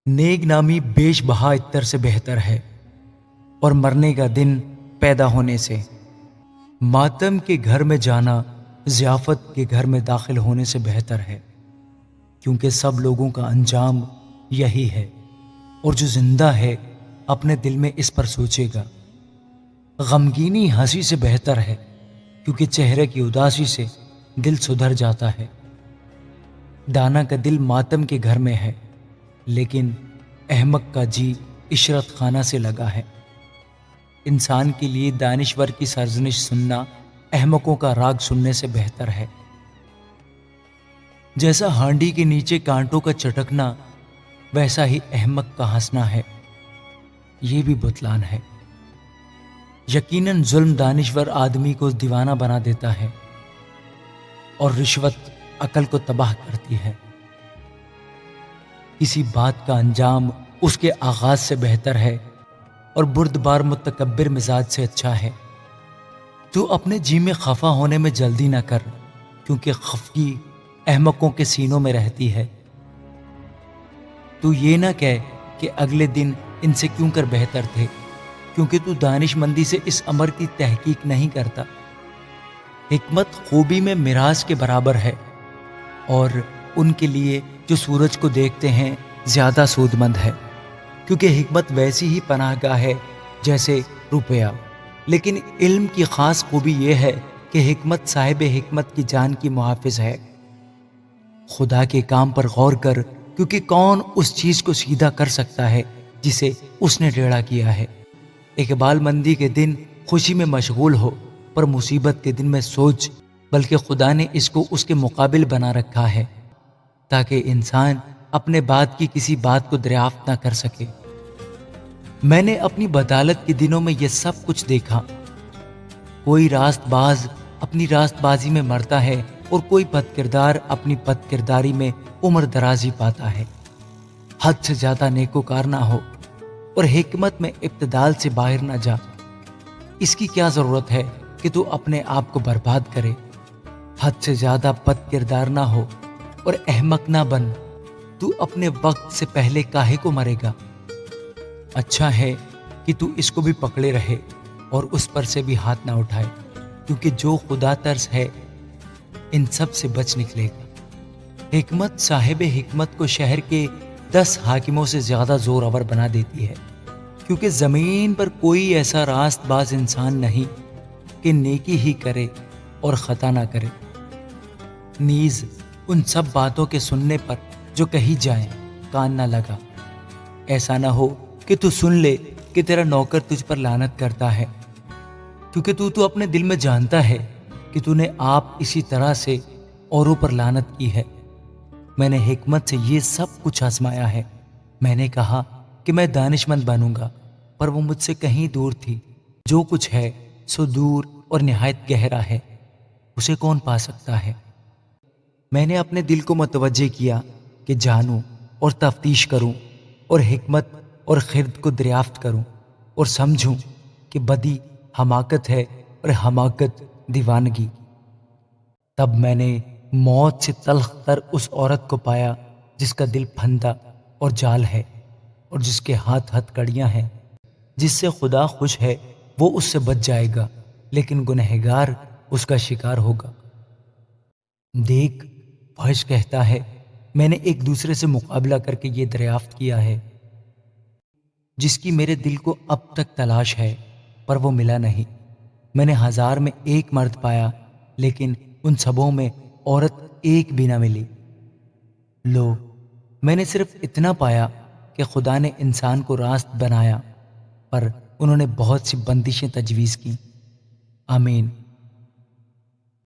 نیک نامی بیش بہا اتر سے بہتر ہے اور مرنے کا دن پیدا ہونے سے۔ ماتم کے گھر میں جانا ضیافت کے گھر میں داخل ہونے سے بہتر ہے، کیونکہ سب لوگوں کا انجام یہی ہے، اور جو زندہ ہے اپنے دل میں اس پر سوچے گا۔ غمگینی ہنسی سے بہتر ہے، کیونکہ چہرے کی اداسی سے دل سدھر جاتا ہے۔ دانا کا دل ماتم کے گھر میں ہے، لیکن احمق کا جی عشرت خانہ سے لگا ہے۔ انسان کے لیے دانشور کی سرزنش سننا احمقوں کا راگ سننے سے بہتر ہے۔ جیسا ہانڈی کے نیچے کانٹوں کا چٹکنا، ویسا ہی احمق کا ہنسنا ہے۔ یہ بھی بتلان ہے۔ یقیناً ظلم دانشور آدمی کو دیوانہ بنا دیتا ہے، اور رشوت عقل کو تباہ کرتی ہے۔ کسی بات کا انجام اس کے آغاز سے بہتر ہے، اور بردبار متکبر مزاج سے اچھا ہے۔ تو اپنے جی میں خفا ہونے میں جلدی نہ کر، کیونکہ خفگی احمقوں کے سینوں میں رہتی ہے۔ تو یہ نہ کہہ کہ اگلے دن ان سے کیوں کر بہتر تھے، کیونکہ تو دانش مندی سے اس امر کی تحقیق نہیں کرتا۔ حکمت خوبی میں میراث کے برابر ہے، اور ان کے لیے جو سورج کو دیکھتے ہیں زیادہ سود مند ہے، کیونکہ حکمت ویسی ہی پناہ گاہ ہے جیسے روپیہ۔ لیکن علم کی خاص خوبی یہ ہے کہ حکمت صاحب حکمت کی جان کی محافظ ہے۔ خدا کے کام پر غور کر، کیونکہ کون اس چیز کو سیدھا کر سکتا ہے جسے اس نے ٹیڑھا کیا ہے۔ اقبال مندی کے دن خوشی میں مشغول ہو، پر مصیبت کے دن میں سوچ، بلکہ خدا نے اس کو اس کے مقابل بنا رکھا ہے، تاکہ انسان اپنے بعد کی کسی بات کو دریافت نہ کر سکے۔ میں نے اپنی بدالت کے دنوں میں یہ سب کچھ دیکھا۔ کوئی راست باز اپنی راست بازی میں مرتا ہے، اور کوئی بد کردار اپنی بد کرداری میں عمر درازی پاتا ہے۔ حد سے زیادہ نیکوکار نہ ہو، اور حکمت میں ابتدال سے باہر نہ جا۔ اس کی کیا ضرورت ہے کہ تو اپنے آپ کو برباد کرے؟ حد سے زیادہ بد کردار نہ ہو اور احمق نہ بن۔ تو اپنے وقت سے پہلے کاہے کو مرے گا؟ اچھا ہے کہ تو اس کو بھی پکڑے رہے اور اس پر سے بھی ہاتھ نہ اٹھائے، کیونکہ جو خدا ترس ہے ان سب سے بچ نکلے گا۔ حکمت صاحب حکمت کو شہر کے 10 حاکموں سے زیادہ زور آور بنا دیتی ہے، کیونکہ زمین پر کوئی ایسا راست باز انسان نہیں کہ نیکی ہی کرے اور خطا نہ کرے۔ نیز ان سب باتوں کے سننے پر جو کہی جائیں کان نہ لگا۔ ایسا نہ ہو کہ تو سن لے کہ تیرا نوکر تجھ پر لعنت کرتا ہے، کیونکہ تو اپنے دل میں جانتا ہے کہ تو نے آپ اسی طرح سے اوروں پر لعنت کی ہے۔ میں نے حکمت سے یہ سب کچھ آزمایا ہے۔ میں نے کہا کہ میں دانش مند بنوں گا، پر وہ مجھ سے کہیں دور تھی۔ جو کچھ ہے سو دور اور نہایت گہرا ہے، اسے کون پا سکتا ہے؟ میں نے اپنے دل کو متوجہ کیا کہ جانوں اور تفتیش کروں، اور حکمت اور خرد کو دریافت کروں، اور سمجھوں کہ بدی حماقت ہے اور حماقت دیوانگی۔ تب میں نے موت سے تلخ تر اس عورت کو پایا جس کا دل پھندا اور جال ہے، اور جس کے ہاتھ ہتھکڑیاں ہیں۔ جس سے خدا خوش ہے وہ اس سے بچ جائے گا، لیکن گنہگار اس کا شکار ہوگا۔ دیکھ، فحش کہتا ہے، میں نے ایک دوسرے سے مقابلہ کر کے یہ دریافت کیا ہے، جس کی میرے دل کو اب تک تلاش ہے، پر وہ ملا نہیں۔ میں نے 1000 میں ایک مرد پایا، لیکن ان سبوں میں عورت ایک بھی نہ ملی۔ لو، میں نے صرف اتنا پایا کہ خدا نے انسان کو راست بنایا، پر انہوں نے بہت سی بندشیں تجویز کی۔ آمین۔